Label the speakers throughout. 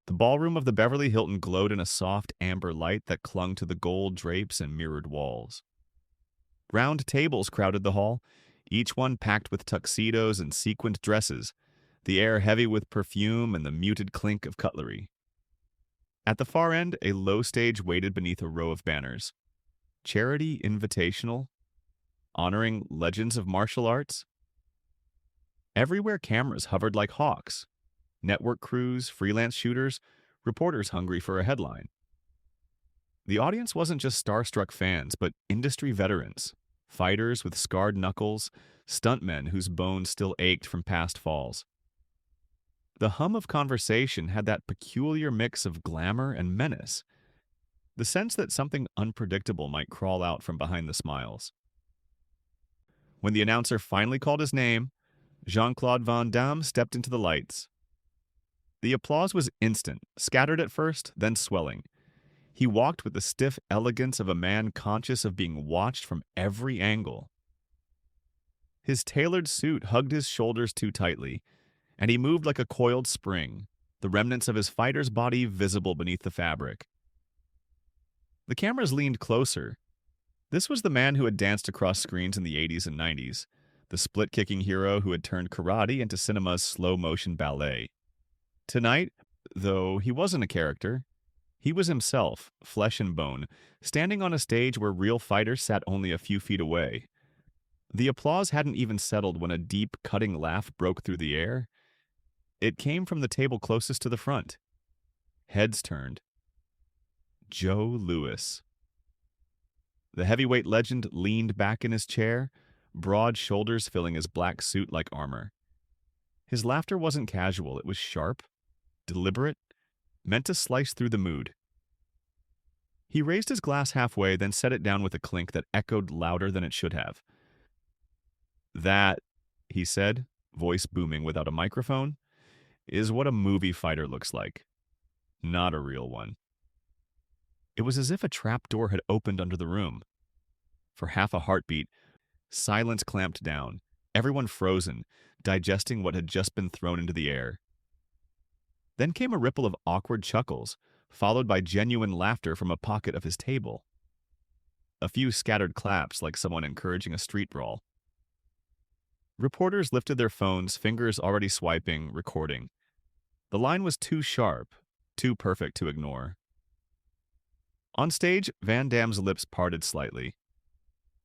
Speaker 1: The ballroom of the Beverly Hilton glowed in a soft amber light that clung to the gold drapes and mirrored walls. Round tables crowded the hall, each one packed with tuxedos and sequined dresses, the air heavy with perfume and the muted clink of cutlery. At the far end, a low stage waited beneath a row of banners. Charity Invitational, honoring legends of martial arts. Everywhere cameras hovered like hawks. Network crews, freelance shooters, reporters hungry for a headline. The audience wasn't just starstruck fans, but industry veterans, fighters with scarred knuckles, stuntmen whose bones still ached from past falls. The hum of conversation had that peculiar mix of glamour and menace, the sense that something unpredictable might crawl out from behind the smiles. When the announcer finally called his name, Jean-Claude Van Damme stepped into the lights. The applause was instant, scattered at first, then swelling. He walked with the stiff elegance of a man conscious of being watched from every angle. His tailored suit hugged his shoulders too tightly, and he moved like a coiled spring, the remnants of his fighter's body visible beneath the fabric. The cameras leaned closer. This was the man who had danced across screens in the 80s and 90s, the split-kicking hero who had turned karate into cinema's slow-motion ballet. Tonight, though he wasn't a character, he was himself, flesh and bone, standing on a stage where real fighters sat only a few feet away. The applause hadn't even settled when a deep, cutting laugh broke through the air. It came from the table closest to the front. Heads turned. Joe Louis. The heavyweight legend leaned back in his chair, broad shoulders filling his black suit like armor. His laughter wasn't casual, it was sharp, deliberate, meant to slice through the mood. He raised his glass halfway, then set it down with a clink that echoed louder than it should have. "That," he said, voice booming without a microphone, "is what a movie fighter looks like. Not a real one." It was as if a trapdoor had opened under the room. For half a heartbeat, silence clamped down, everyone frozen, digesting what had just been thrown into the air. Then came a ripple of awkward chuckles, followed by genuine laughter from a pocket of his table. A few scattered claps like someone encouraging a street brawl. Reporters lifted their phones, fingers already swiping, recording. The line was too sharp, too perfect to ignore. On stage, Van Damme's lips parted slightly.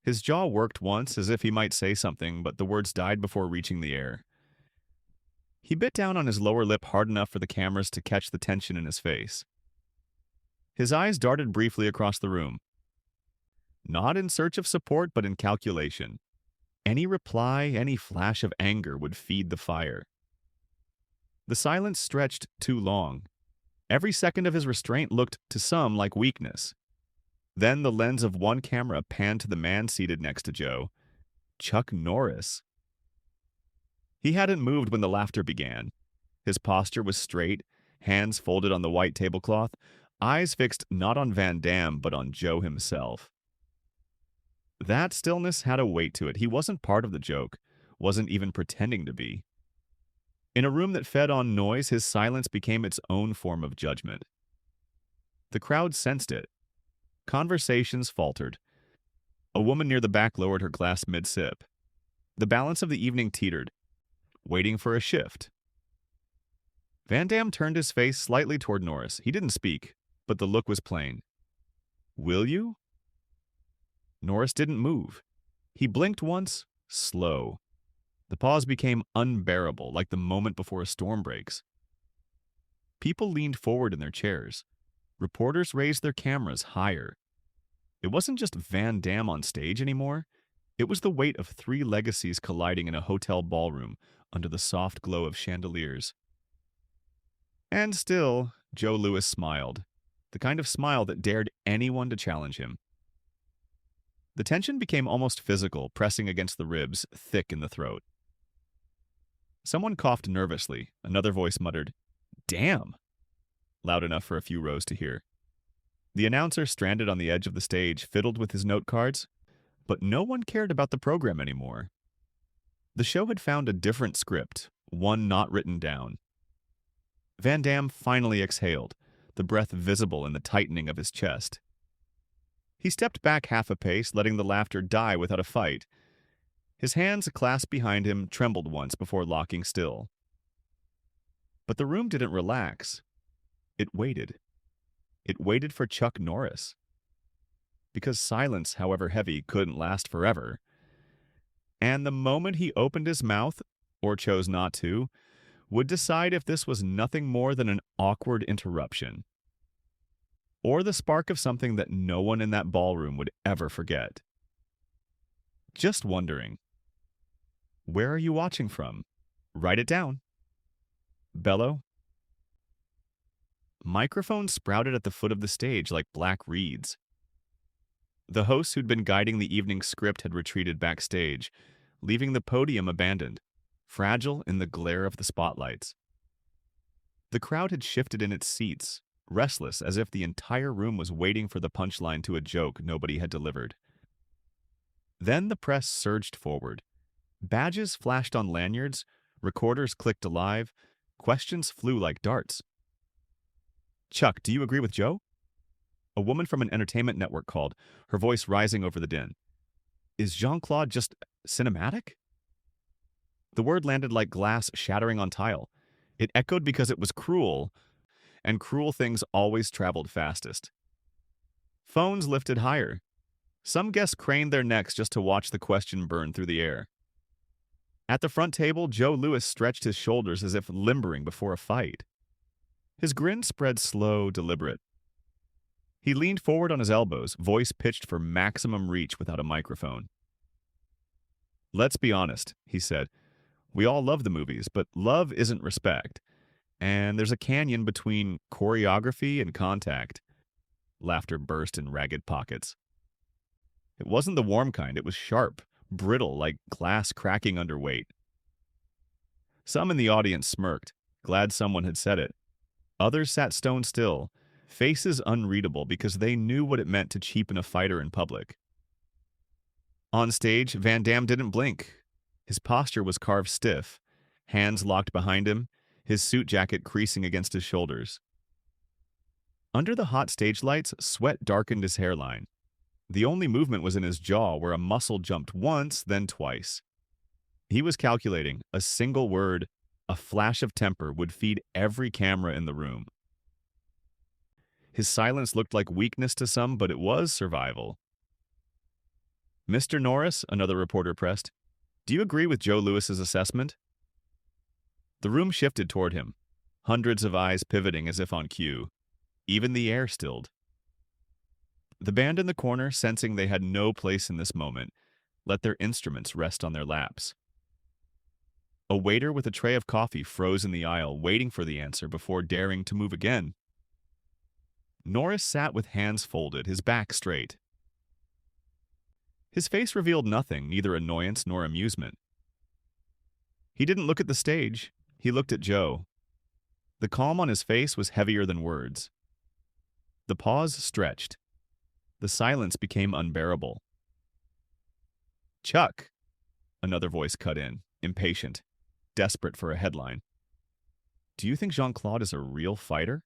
Speaker 1: His jaw worked once as if he might say something, but the words died before reaching the air. He bit down on his lower lip hard enough for the cameras to catch the tension in his face. His eyes darted briefly across the room. Not in search of support, but in calculation. Any reply, any flash of anger would feed the fire. The silence stretched too long. Every second of his restraint looked, to some, like weakness. Then the lens of one camera panned to the man seated next to Joe, Chuck Norris. He hadn't moved when the laughter began. His posture was straight, hands folded on the white tablecloth, eyes fixed not on Van Damme but on Joe himself. That stillness had a weight to it. He wasn't part of the joke, wasn't even pretending to be. In a room that fed on noise, his silence became its own form of judgment. The crowd sensed it. Conversations faltered. A woman near the back lowered her glass mid-sip. The balance of the evening teetered, waiting for a shift. Van Damme turned his face slightly toward Norris. He didn't speak, but the look was plain. "Will you?" Norris didn't move. He blinked once, slow. The pause became unbearable, like the moment before a storm breaks. People leaned forward in their chairs. Reporters raised their cameras higher. It wasn't just Van Damme on stage anymore. It was the weight of three legacies colliding in a hotel ballroom under the soft glow of chandeliers. And still, Joe Louis smiled, the kind of smile that dared anyone to challenge him. The tension became almost physical, pressing against the ribs, thick in the throat. Someone coughed nervously. Another voice muttered, "Damn!" loud enough for a few rows to hear. The announcer, stranded on the edge of the stage, fiddled with his note cards, but no one cared about the program anymore. The show had found a different script, one not written down. Van Damme finally exhaled, the breath visible in the tightening of his chest. He stepped back half a pace, letting the laughter die without a fight. His hands clasped behind him trembled once before locking still. But the room didn't relax. It waited. It waited for Chuck Norris. Because silence, however heavy, couldn't last forever. And the moment he opened his mouth, or chose not to, would decide if this was nothing more than an awkward interruption, or the spark of something that no one in that ballroom would ever forget. Just wondering. Where are you watching from? Write it down. Bellow. Microphones sprouted at the foot of the stage like black reeds. The hosts who'd been guiding the evening script had retreated backstage, leaving the podium abandoned, fragile in the glare of the spotlights. The crowd had shifted in its seats, restless as if the entire room was waiting for the punchline to a joke nobody had delivered. Then the press surged forward. Badges flashed on lanyards, recorders clicked alive, questions flew like darts. Chuck, do you agree with Joe? A woman from an entertainment network called, her voice rising over the din. Is Jean-Claude just cinematic? The word landed like glass shattering on tile. It echoed because it was cruel, and cruel things always traveled fastest. Phones lifted higher. Some guests craned their necks just to watch the question burn through the air. At the front table, Joe Louis stretched his shoulders as if limbering before a fight. His grin spread slow, deliberate. He leaned forward on his elbows, voice pitched for maximum reach without a microphone. Let's be honest, he said. We all love the movies, but love isn't respect. And there's a canyon between choreography and contact. Laughter burst in ragged pockets. It wasn't the warm kind, it was sharp, brittle, like glass cracking under weight. Some in the audience smirked, glad someone had said it. Others sat stone still, faces unreadable because they knew what it meant to cheapen a fighter in public. On stage, Van Damme didn't blink. His posture was carved stiff, hands locked behind him, his suit jacket creasing against his shoulders. Under the hot stage lights, sweat darkened his hairline. The only movement was in his jaw, where a muscle jumped once, then twice. He was calculating a single word, a flash of temper, would feed every camera in the room. His silence looked like weakness to some, but it was survival. Mr. Norris, another reporter pressed, do you agree with Joe Louis's assessment? The room shifted toward him, hundreds of eyes pivoting as if on cue. Even the air stilled. The band in the corner, sensing they had no place in this moment, let their instruments rest on their laps. A waiter with a tray of coffee froze in the aisle, waiting for the answer before daring to move again. Norris sat with hands folded, his back straight. His face revealed nothing, neither annoyance nor amusement. He didn't look at the stage, he looked at Joe. The calm on his face was heavier than words. The pause stretched. The silence became unbearable. Chuck, another voice cut in, impatient, desperate for a headline. Do you think Jean-Claude is a real fighter?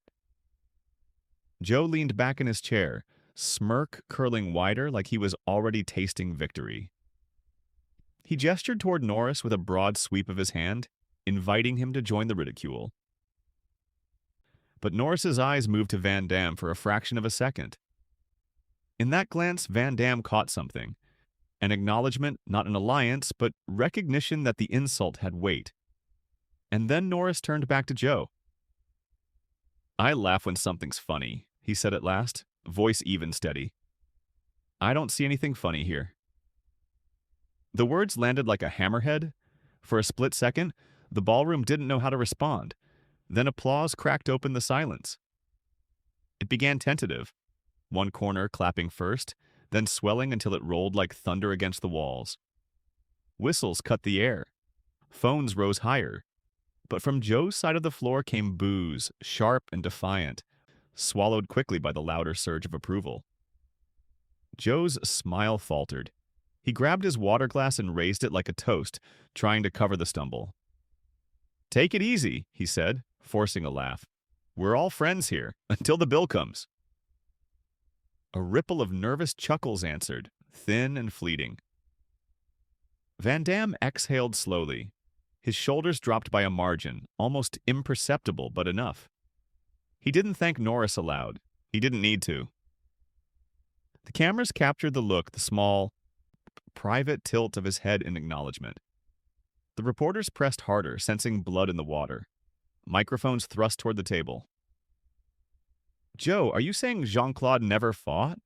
Speaker 1: Joe leaned back in his chair, smirk curling wider like he was already tasting victory. He gestured toward Norris with a broad sweep of his hand, inviting him to join the ridicule. But Norris's eyes moved to Van Damme for a fraction of a second. In that glance, Van Damme caught something. An acknowledgement, not an alliance, but recognition that the insult had weight. And then Norris turned back to Joe. I laugh when something's funny, he said at last, voice even steady. I don't see anything funny here. The words landed like a hammerhead. For a split second, the ballroom didn't know how to respond. Then applause cracked open the silence. It began tentative, one corner clapping first, then swelling until it rolled like thunder against the walls. Whistles cut the air. Phones rose higher. But from Joe's side of the floor came boos, sharp and defiant, swallowed quickly by the louder surge of approval. Joe's smile faltered. He grabbed his water glass and raised it like a toast, trying to cover the stumble. Take it easy, he said, forcing a laugh. We're all friends here, until the bill comes. A ripple of nervous chuckles answered, thin and fleeting. Van Damme exhaled slowly. His shoulders dropped by a margin, almost imperceptible but enough. He didn't thank Norris aloud. He didn't need to. The cameras captured the look, the small, private tilt of his head in acknowledgement. The reporters pressed harder, sensing blood in the water. Microphones thrust toward the table. Joe, are you saying Jean-Claude never fought?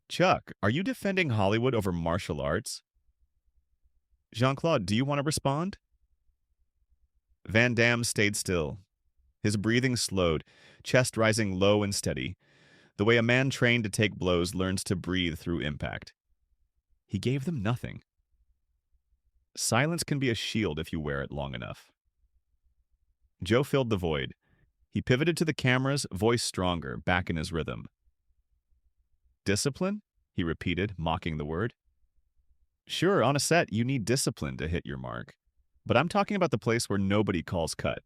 Speaker 1: Chuck, are you defending Hollywood over martial arts? Jean-Claude, do you want to respond? Van Damme stayed still. His breathing slowed, chest rising low and steady, the way a man trained to take blows learns to breathe through impact. He gave them nothing. Silence can be a shield if you wear it long enough. Joe filled the void. He pivoted to the cameras, voice stronger, back in his rhythm. Discipline? He repeated, mocking the word. Sure, on a set, you need discipline to hit your mark. But I'm talking about the place where nobody calls cut.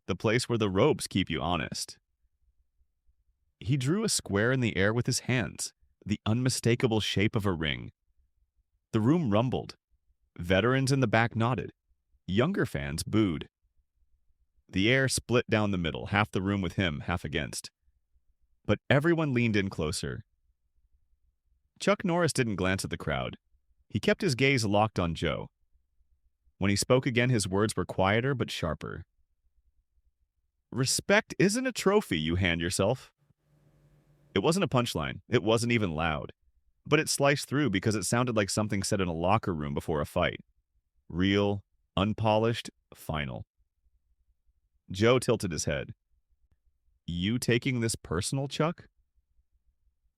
Speaker 1: The place where the ropes keep you honest. He drew a square in the air with his hands, the unmistakable shape of a ring. The room rumbled. Veterans in the back nodded. Younger fans booed. The air split down the middle, half the room with him, half against. But everyone leaned in closer. Chuck Norris didn't glance at the crowd. He kept his gaze locked on Joe. When he spoke again, his words were quieter but sharper. Respect isn't a trophy you hand yourself. It wasn't a punchline. It wasn't even loud. But it sliced through because it sounded like something said in a locker room before a fight. Real, unpolished, final. Joe tilted his head. You taking this personal, Chuck?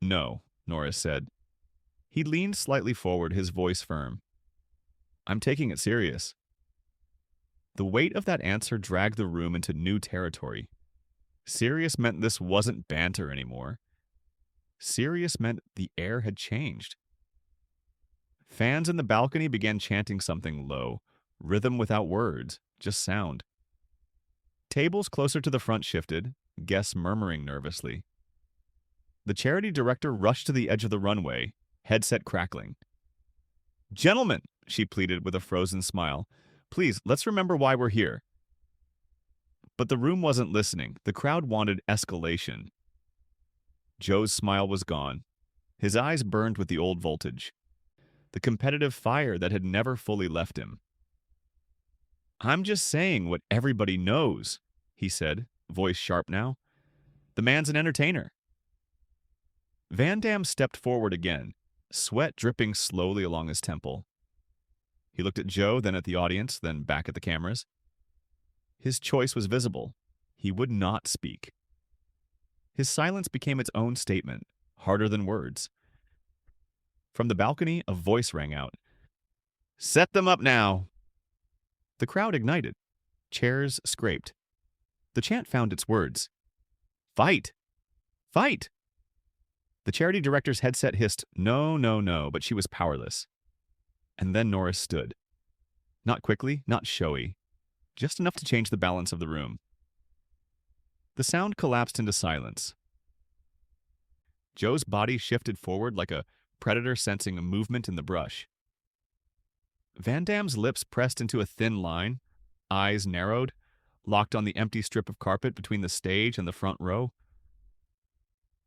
Speaker 1: No, Norris said. He leaned slightly forward, his voice firm. I'm taking it serious. The weight of that answer dragged the room into new territory. Serious meant this wasn't banter anymore. Serious meant the air had changed. Fans in the balcony began chanting something low, rhythm without words, just sound. Tables closer to the front shifted, guests murmuring nervously. The charity director rushed to the edge of the runway, headset crackling. Gentlemen, she pleaded with a frozen smile, please, let's remember why we're here. But the room wasn't listening. The crowd wanted escalation. Joe's smile was gone. His eyes burned with the old voltage, the competitive fire that had never fully left him. I'm just saying what everybody knows, he said, voice sharp now. The man's an entertainer. Van Damme stepped forward again, sweat dripping slowly along his temple. He looked at Joe, then at the audience, then back at the cameras. His choice was visible. He would not speak. His silence became its own statement, harder than words. From the balcony, a voice rang out. Set them up now. The crowd ignited. Chairs scraped. The chant found its words. Fight! Fight! The charity director's headset hissed, no, no, no, but she was powerless. And then Norris stood. Not quickly, not showy, just enough to change the balance of the room. The sound collapsed into silence. Joe's body shifted forward like a predator sensing a movement in the brush. Van Damme's lips pressed into a thin line, eyes narrowed, locked on the empty strip of carpet between the stage and the front row.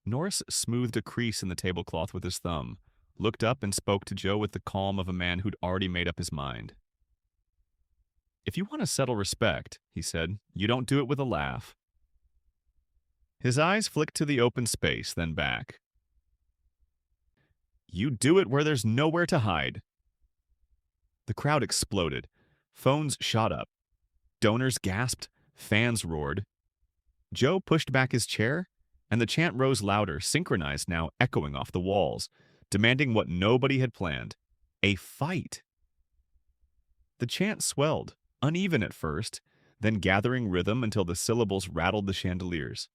Speaker 1: Norris smoothed a crease in the tablecloth with his thumb, looked up and spoke to Joe with the calm of a man who'd already made up his mind. If you want to settle respect, he said, you don't do it with a laugh. His eyes flicked to the open space, then back. You do it where there's nowhere to hide. The crowd exploded. Phones shot up. Donors gasped. Fans roared. Joe pushed back his chair, and the chant rose louder, synchronized now, echoing off the walls, demanding what nobody had planned. A fight. The chant swelled, uneven at first, then gathering rhythm until the syllables rattled the chandeliers.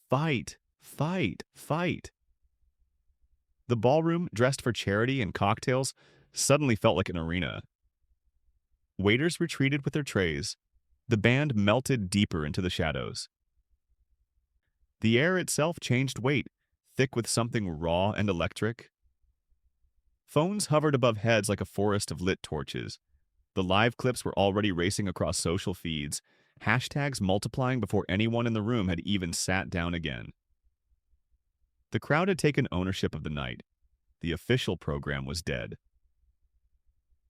Speaker 1: Fight, fight, fight. The ballroom, dressed for charity and cocktails, suddenly felt like an arena. Waiters retreated with their trays. The band melted deeper into the shadows. The air itself changed weight, thick with something raw and electric. Phones hovered above heads like a forest of lit torches. The live clips were already racing across social feeds, hashtags multiplying before anyone in the room had even sat down again. The crowd had taken ownership of the night. The official program was dead.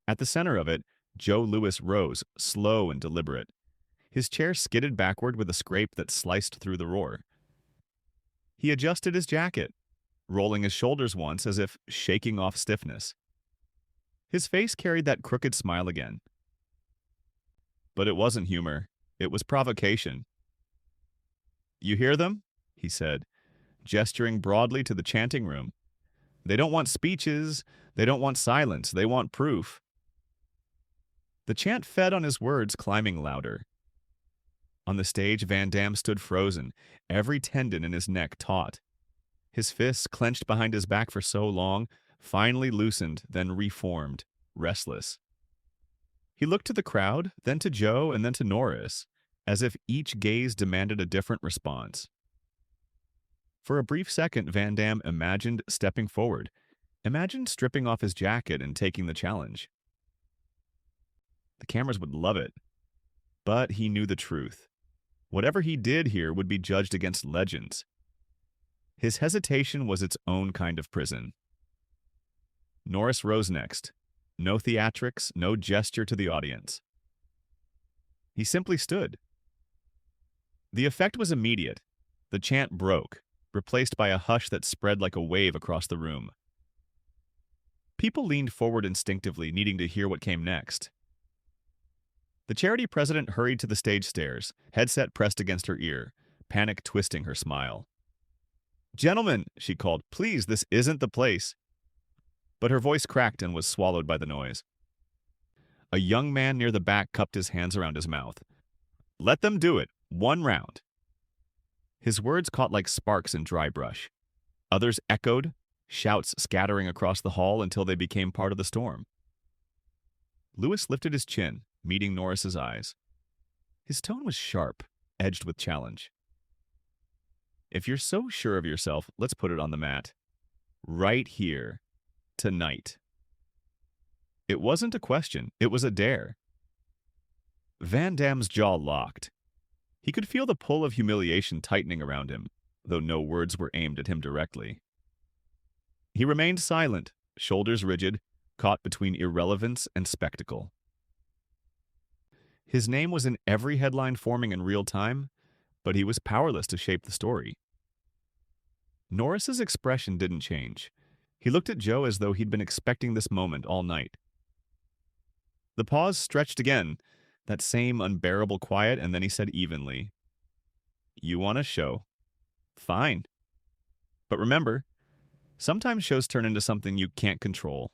Speaker 1: At the center of it, Joe Louis rose, slow and deliberate. His chair skidded backward with a scrape that sliced through the roar. He adjusted his jacket, rolling his shoulders once as if shaking off stiffness. His face carried that crooked smile again. But it wasn't humor. It was provocation. "You hear them?" he said, gesturing broadly to the chanting room. "They don't want speeches. They don't want silence. They want proof." The chant fed on his words, climbing louder. On the stage, Van Damme stood frozen, every tendon in his neck taut. His fists, clenched behind his back for so long, finally loosened, then reformed, restless. He looked to the crowd, then to Joe, and then to Norris, as if each gaze demanded a different response. For a brief second, Van Damme imagined stepping forward, imagined stripping off his jacket and taking the challenge. The cameras would love it. But he knew the truth. Whatever he did here would be judged against legends. His hesitation was its own kind of prison. Norris rose next. No theatrics, no gesture to the audience. He simply stood. The effect was immediate. The chant broke, replaced by a hush that spread like a wave across the room. People leaned forward instinctively, needing to hear what came next. The charity president hurried to the stage stairs, headset pressed against her ear, panic twisting her smile. "Gentlemen," she called, "please, this isn't the place." But her voice cracked and was swallowed by the noise. A young man near the back cupped his hands around his mouth. "Let them do it. One round." His words caught like sparks in dry brush. Others echoed, shouts scattering across the hall until they became part of the storm. Louis lifted his chin, meeting Norris's eyes. His tone was sharp, edged with challenge. "If you're so sure of yourself, let's put it on the mat. Right here. Tonight." It wasn't a question, it was a dare. Van Damme's jaw locked. He could feel the pull of humiliation tightening around him, though no words were aimed at him directly. He remained silent, shoulders rigid, caught between irrelevance and spectacle. His name was in every headline forming in real time, but he was powerless to shape the story. Norris's expression didn't change. He looked at Joe as though he'd been expecting this moment all night. The pause stretched again, that same unbearable quiet, and then he said evenly, "You want a show? Fine. But remember, sometimes shows turn into something you can't control."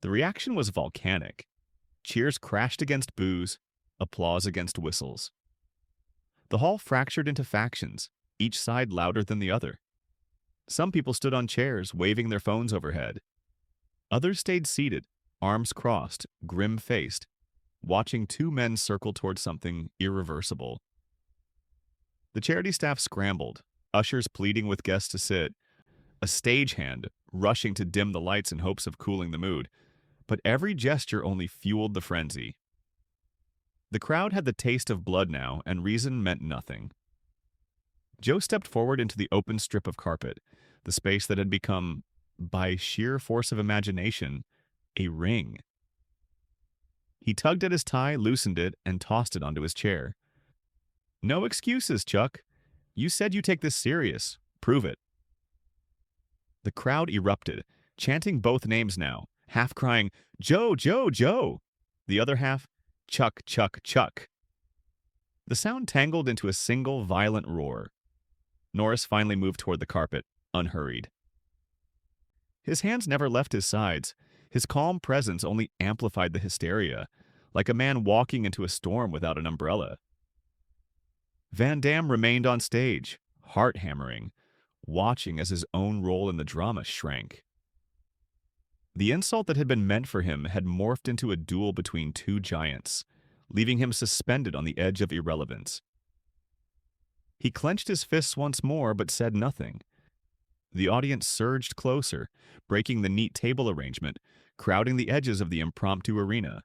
Speaker 1: The reaction was volcanic. Cheers crashed against boos, applause against whistles. The hall fractured into factions, each side louder than the other. Some people stood on chairs, waving their phones overhead. Others stayed seated, arms crossed, grim-faced, watching two men circle toward something irreversible. The charity staff scrambled, ushers pleading with guests to sit, a stagehand rushing to dim the lights in hopes of cooling the mood. But every gesture only fueled the frenzy. The crowd had the taste of blood now, and reason meant nothing. Joe stepped forward into the open strip of carpet, the space that had become, by sheer force of imagination, a ring. He tugged at his tie, loosened it, and tossed it onto his chair. "No excuses, Chuck. You said you take this serious. Prove it." The crowd erupted, chanting both names now, half crying, "Joe, Joe, Joe!" The other half, "Chuck, Chuck, Chuck." The sound tangled into a single violent roar. Norris finally moved toward the carpet, unhurried. His hands never left his sides. His calm presence only amplified the hysteria, like a man walking into a storm without an umbrella. Van Damme remained on stage, heart hammering, watching as his own role in the drama shrank. The insult that had been meant for him had morphed into a duel between two giants, leaving him suspended on the edge of irrelevance. He clenched his fists once more but said nothing. The audience surged closer, breaking the neat table arrangement, crowding the edges of the impromptu arena.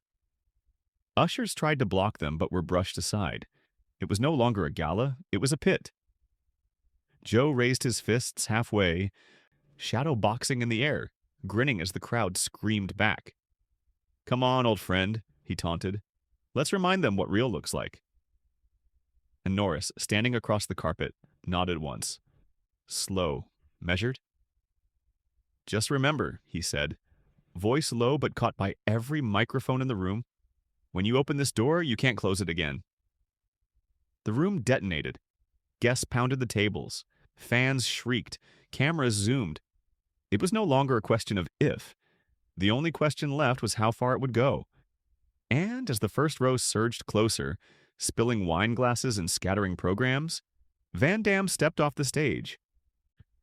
Speaker 1: Ushers tried to block them but were brushed aside. It was no longer a gala, it was a pit. Joe raised his fists halfway, shadow boxing in the air, grinning as the crowd screamed back. "Come on, old friend," he taunted. "Let's remind them what real looks like." And Norris, standing across the carpet, nodded once. Slow, measured. "Just remember," he said, voice low but caught by every microphone in the room, "when you open this door, you can't close it again." The room detonated. Guests pounded the tables. Fans shrieked. Cameras zoomed. It was no longer a question of if. The only question left was how far it would go. And as the first row surged closer, spilling wine glasses and scattering programs, Van Damme stepped off the stage,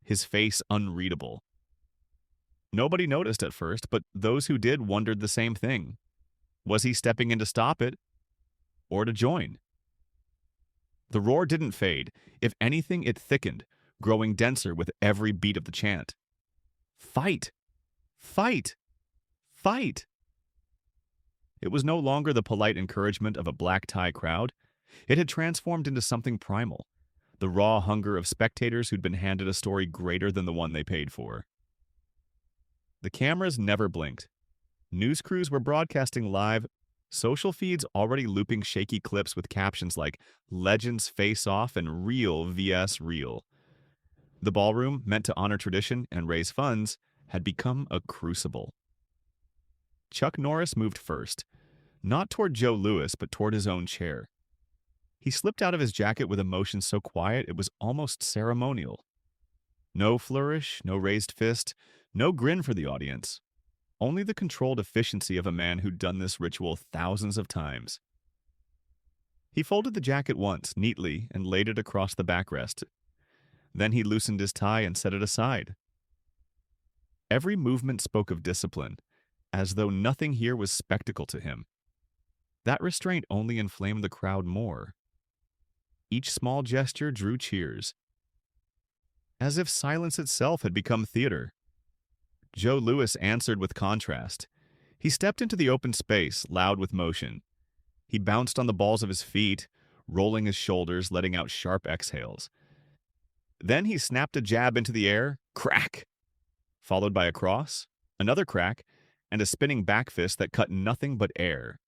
Speaker 1: his face unreadable. Nobody noticed at first, but those who did wondered the same thing. Was he stepping in to stop it, or to join? The roar didn't fade. If anything, it thickened, growing denser with every beat of the chant. Fight! Fight! Fight! It was no longer the polite encouragement of a black tie crowd. It had transformed into something primal, the raw hunger of spectators who'd been handed a story greater than the one they paid for. The cameras never blinked. News crews were broadcasting live, social feeds already looping shaky clips with captions like "Legends Face Off" and "Real vs. Real." The ballroom, meant to honor tradition and raise funds, had become a crucible. Chuck Norris moved first, not toward Joe Louis, but toward his own chair. He slipped out of his jacket with a motion so quiet it was almost ceremonial. No flourish, no raised fist, no grin for the audience. Only the controlled efficiency of a man who'd done this ritual thousands of times. He folded the jacket once, neatly, and laid it across the backrest. Then he loosened his tie and set it aside. Every movement spoke of discipline, as though nothing here was spectacle to him. That restraint only inflamed the crowd more. Each small gesture drew cheers, as if silence itself had become theater. Joe Louis answered with contrast. He stepped into the open space, loud with motion. He bounced on the balls of his feet, rolling his shoulders, letting out sharp exhales. Then he snapped a jab into the air, crack, followed by a cross, another crack, and a spinning back fist that cut nothing but air.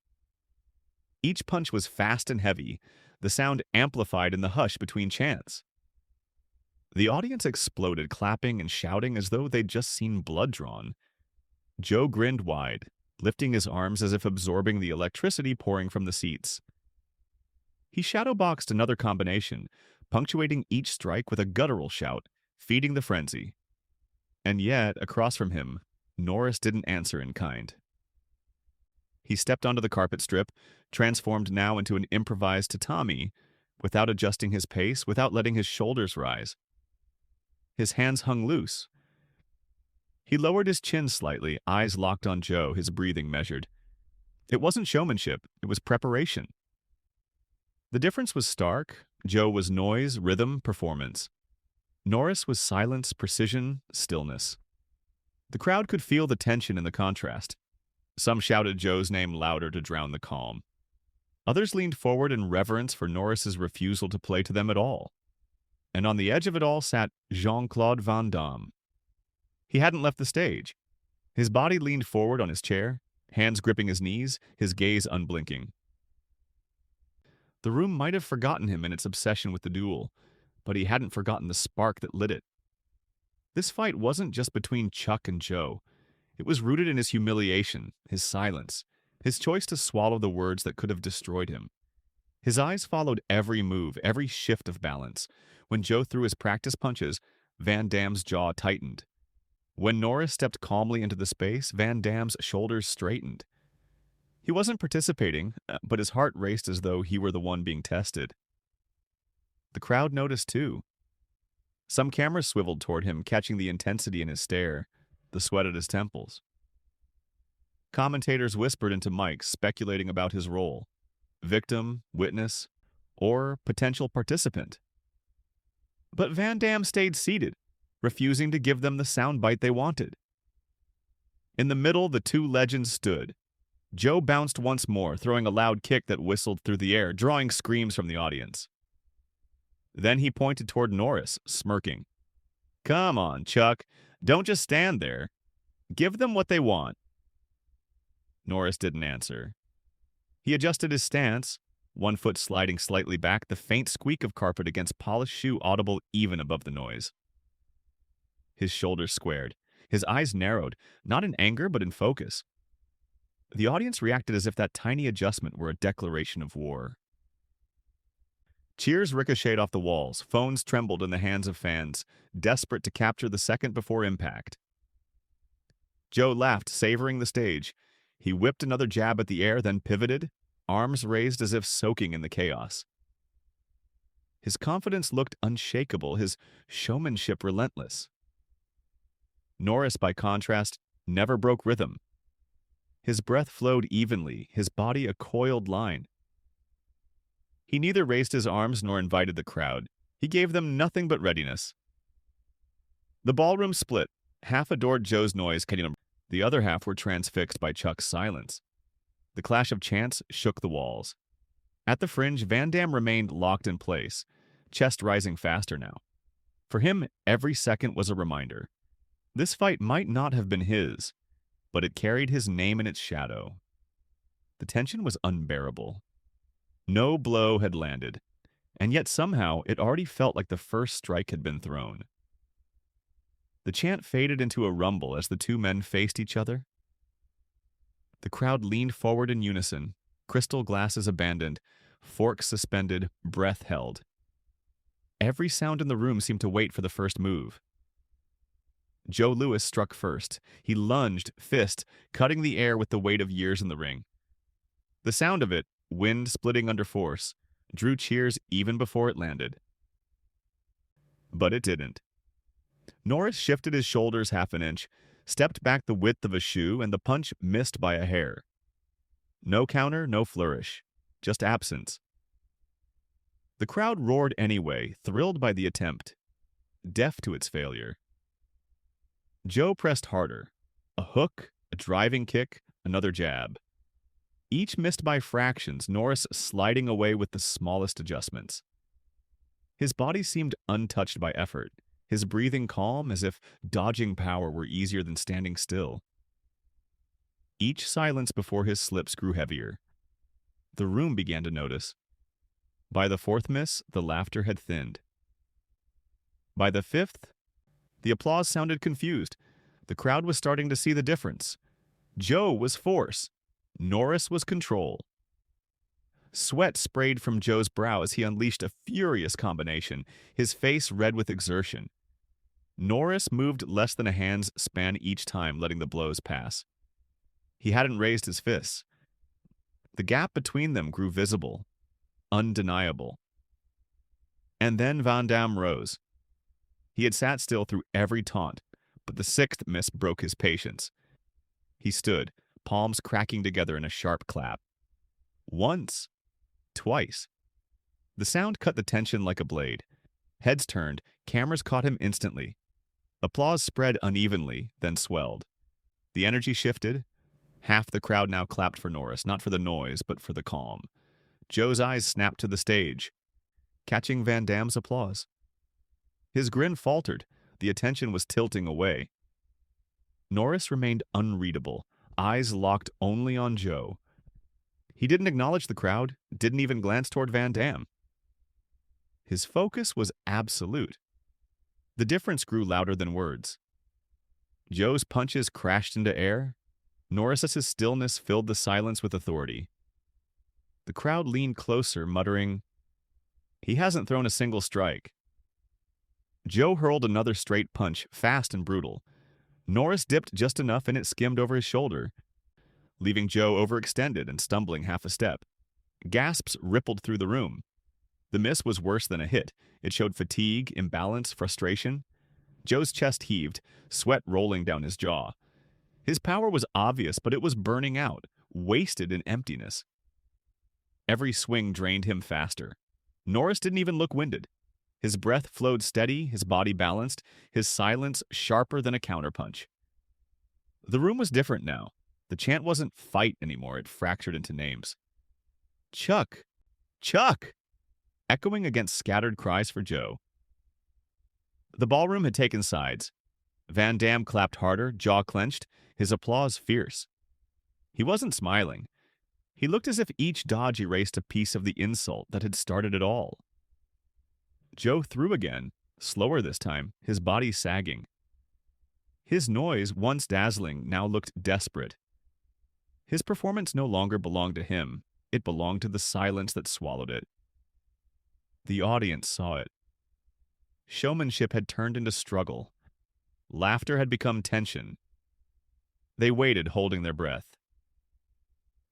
Speaker 1: Each punch was fast and heavy, the sound amplified in the hush between chants. The audience exploded, clapping and shouting as though they'd just seen blood drawn. Joe grinned wide, lifting his arms as if absorbing the electricity pouring from the seats. He shadowboxed another combination, punctuating each strike with a guttural shout, feeding the frenzy. And yet, across from him, Norris didn't answer in kind. He stepped onto the carpet strip, transformed now into an improvised tatami, without adjusting his pace, without letting his shoulders rise. His hands hung loose. He lowered his chin slightly, eyes locked on Joe, his breathing measured. It wasn't showmanship, it was preparation. The difference was stark. Joe was noise, rhythm, performance. Norris was silence, precision, stillness. The crowd could feel the tension in the contrast. Some shouted Joe's name louder to drown the calm. Others leaned forward in reverence for Norris's refusal to play to them at all. And on the edge of it all sat Jean-Claude Van Damme. He hadn't left the stage. His body leaned forward on his chair, hands gripping his knees, his gaze unblinking. The room might have forgotten him in its obsession with the duel, but he hadn't forgotten the spark that lit it. This fight wasn't just between Chuck and Joe. It was rooted in his humiliation, his silence, his choice to swallow the words that could have destroyed him. His eyes followed every move, every shift of balance. When Joe threw his practice punches, Van Damme's jaw tightened. When Norris stepped calmly into the space, Van Damme's shoulders straightened. He wasn't participating, but his heart raced as though he were the one being tested. The crowd noticed too. Some cameras swiveled toward him, catching the intensity in his stare, the sweat at his temples. Commentators whispered into mics, speculating about his role. victim, witness, or potential participant. But Van Damme stayed seated, refusing to give them the soundbite they wanted. In the middle, the two legends stood. Joe bounced once more, throwing a loud kick that whistled through the air, drawing screams from the audience. Then he pointed toward Norris, smirking. "Come on, Chuck. Don't just stand there. Give them what they want." Norris didn't answer. He adjusted his stance, one foot sliding slightly back, the faint squeak of carpet against polished shoe audible even above the noise. His shoulders squared. His eyes narrowed, not in anger but in focus. The audience reacted as if that tiny adjustment were a declaration of war. Cheers ricocheted off the walls, phones trembled in the hands of fans, desperate to capture the second before impact. Joe laughed, savoring the stage. He whipped another jab at the air, then pivoted, arms raised as if soaking in the chaos. His confidence looked unshakable, his showmanship relentless. Norris, by contrast, never broke rhythm. His breath flowed evenly, his body a coiled line. He neither raised his arms nor invited the crowd. He gave them nothing but readiness. The ballroom split. Half adored Joe's noise, the other half were transfixed by Chuck's silence. The clash of chants shook the walls. At the fringe, Van Damme remained locked in place, chest rising faster now. For him, every second was a reminder. This fight might not have been his, but it carried his name in its shadow. The tension was unbearable. No blow had landed, and yet somehow it already felt like the first strike had been thrown. The chant faded into a rumble as the two men faced each other. The crowd leaned forward in unison, crystal glasses abandoned, forks suspended, breath held. Every sound in the room seemed to wait for the first move. Joe Louis struck first. He lunged, fist, cutting the air with the weight of years in the ring. The sound of it, wind splitting under force, drew cheers even before it landed. But it didn't. Norris shifted his shoulders half an inch, stepped back the width of a shoe, and the punch missed by a hair. No counter, no flourish, just absence. The crowd roared anyway, thrilled by the attempt, deaf to its failure. Joe pressed harder. A hook, a driving kick, another jab. Each missed by fractions, Norris sliding away with the smallest adjustments. His body seemed untouched by effort, his breathing calm as if dodging power were easier than standing still. Each silence before his slips grew heavier. The room began to notice. By the fourth miss, the laughter had thinned. By the fifth, the applause sounded confused. The crowd was starting to see the difference. Joe was force. Norris was control. Sweat sprayed from Joe's brow as he unleashed a furious combination, his face red with exertion. Norris moved less than a hand's span each time, letting the blows pass. He hadn't raised his fists. The gap between them grew visible, undeniable. And then Van Damme rose. He had sat still through every taunt, but the sixth miss broke his patience. He stood, palms cracking together in a sharp clap. Once. Twice. The sound cut the tension like a blade. Heads turned, cameras caught him instantly. Applause spread unevenly, then swelled. The energy shifted. Half the crowd now clapped for Norris, not for the noise, but for the calm. Joe's eyes snapped to the stage, catching Van Damme's applause. His grin faltered. The attention was tilting away. Norris remained unreadable, eyes locked only on Joe. He didn't acknowledge the crowd, didn't even glance toward Van Damme. His focus was absolute. The difference grew louder than words. Joe's punches crashed into air. Norris's stillness filled the silence with authority. The crowd leaned closer, muttering, "He hasn't thrown a single strike." Joe hurled another straight punch, fast and brutal. Norris dipped just enough and it skimmed over his shoulder, leaving Joe overextended and stumbling half a step. Gasps rippled through the room. The miss was worse than a hit. It showed fatigue, imbalance, frustration. Joe's chest heaved, sweat rolling down his jaw. His power was obvious, but it was burning out, wasted in emptiness. Every swing drained him faster. Norris didn't even look winded. His breath flowed steady, his body balanced, his silence sharper than a counterpunch. The room was different now. The chant wasn't fight anymore, it fractured into names. Chuck! Chuck! Echoing against scattered cries for Joe. The ballroom had taken sides. Van Damme clapped harder, jaw clenched, his applause fierce. He wasn't smiling. He looked as if each dodge erased a piece of the insult that had started it all. Joe threw again, slower this time, his body sagging. His noise, once dazzling, now looked desperate. His performance no longer belonged to him. It belonged to the silence that swallowed it. The audience saw it. Showmanship had turned into struggle. Laughter had become tension. They waited, holding their breath.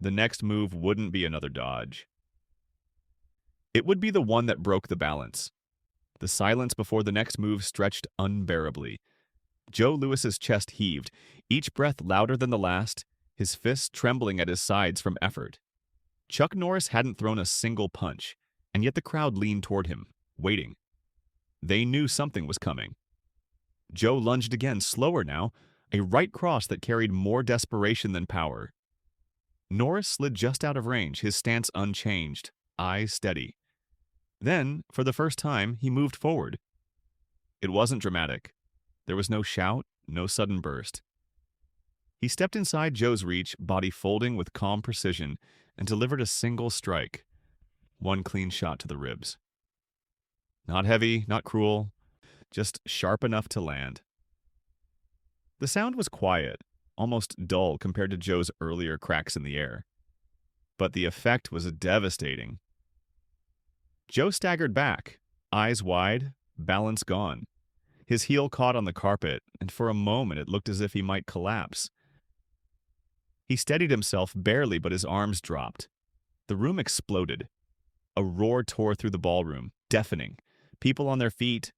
Speaker 1: The next move wouldn't be another dodge. It would be the one that broke the balance. The silence before the next move stretched unbearably. Joe Louis's chest heaved, each breath louder than the last, his fists trembling at his sides from effort. Chuck Norris hadn't thrown a single punch, and yet the crowd leaned toward him, waiting. They knew something was coming. Joe lunged again, slower now, a right cross that carried more desperation than power. Norris slid just out of range, his stance unchanged, eyes steady. Then, for the first time, he moved forward. It wasn't dramatic. There was no shout, no sudden burst. He stepped inside Joe's reach, body folding with calm precision, and delivered a single strike. One clean shot to the ribs. Not heavy, not cruel, just sharp enough to land. The sound was quiet, almost dull compared to Joe's earlier cracks in the air. But the effect was devastating. Joe staggered back, eyes wide, balance gone. His heel caught on the carpet, and for a moment it looked as if he might collapse. He steadied himself barely, but his arms dropped. The room exploded. A roar tore through the ballroom, deafening. People on their feet,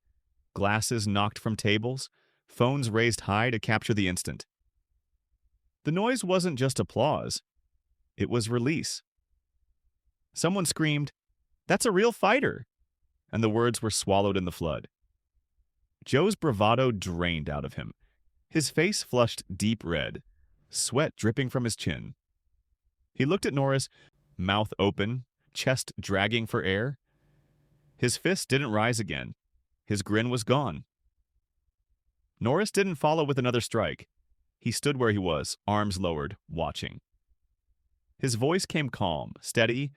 Speaker 1: glasses knocked from tables, phones raised high to capture the instant. The noise wasn't just applause. It was release. Someone screamed, "That's a real fighter!" And the words were swallowed in the flood. Joe's bravado drained out of him. His face flushed deep red, sweat dripping from his chin. He looked at Norris, mouth open, chest dragging for air. His fist didn't rise again. His grin was gone. Norris didn't follow with another strike. He stood where he was, arms lowered, watching. His voice came calm, steady,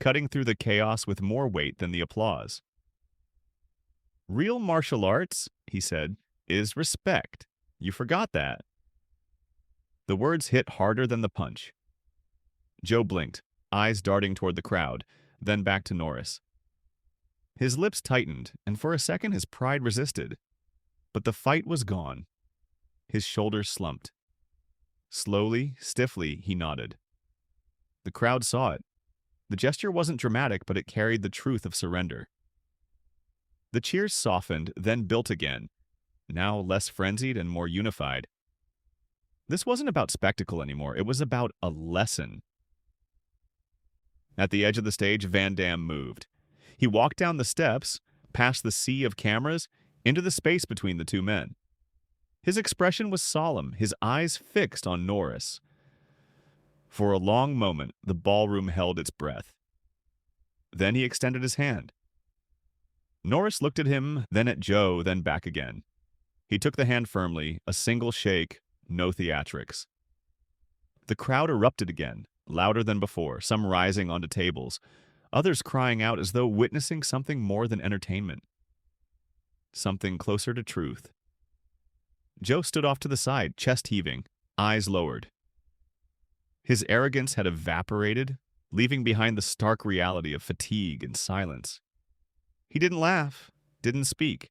Speaker 1: cutting through the chaos with more weight than the applause. "Real martial arts," he said, "is respect. You forgot that." The words hit harder than the punch. Joe blinked, eyes darting toward the crowd, then back to Norris. His lips tightened, and for a second his pride resisted. But the fight was gone. His shoulders slumped. Slowly, stiffly, he nodded. The crowd saw it. The gesture wasn't dramatic, but it carried the truth of surrender. The cheers softened, then built again, now less frenzied and more unified. This wasn't about spectacle anymore. It was about a lesson. At the edge of the stage, Van Damme moved. He walked down the steps, past the sea of cameras, into the space between the two men. His expression was solemn, his eyes fixed on Norris. For a long moment, the ballroom held its breath. Then he extended his hand. Norris looked at him, then at Joe, then back again. He took the hand firmly, a single shake, no theatrics. The crowd erupted again, louder than before, some rising onto tables, others crying out as though witnessing something more than entertainment. Something closer to truth. Joe stood off to the side, chest heaving, eyes lowered. His arrogance had evaporated, leaving behind the stark reality of fatigue and silence. He didn't laugh, didn't speak,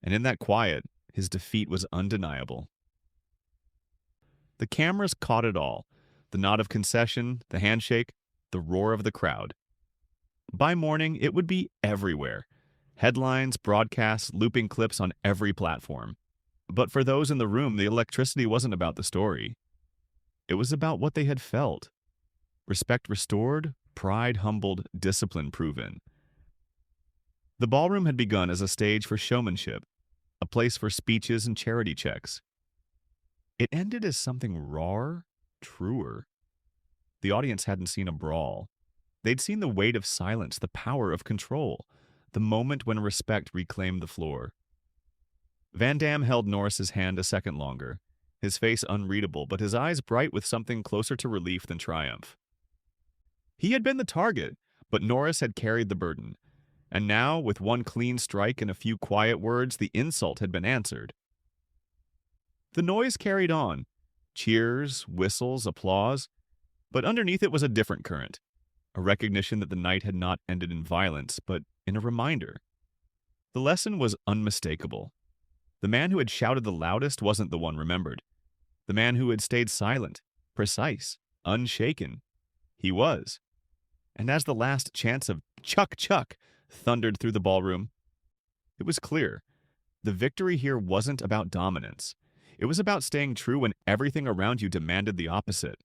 Speaker 1: and in that quiet, his defeat was undeniable. The cameras caught it all, the nod of concession, the handshake, the roar of the crowd. By morning, it would be everywhere. Headlines, broadcasts, looping clips on every platform. But for those in the room, the electricity wasn't about the story. It was about what they had felt. Respect restored, pride humbled, discipline proven. The ballroom had begun as a stage for showmanship, a place for speeches and charity checks. It ended as something rawer, truer. The audience hadn't seen a brawl. They'd seen the weight of silence, the power of control, the moment when respect reclaimed the floor. Van Damme held Norris's hand a second longer, his face unreadable, but his eyes bright with something closer to relief than triumph. He had been the target, but Norris had carried the burden. And now, with one clean strike and a few quiet words, the insult had been answered. The noise carried on. Cheers, whistles, applause. But underneath it was a different current. A recognition that the night had not ended in violence, but in a reminder. The lesson was unmistakable. The man who had shouted the loudest wasn't the one remembered. The man who had stayed silent, precise, unshaken. He was. And as the last chants of "Chuck, Chuck" thundered through the ballroom, it was clear. The victory here wasn't about dominance. It was about staying true when everything around you demanded the opposite.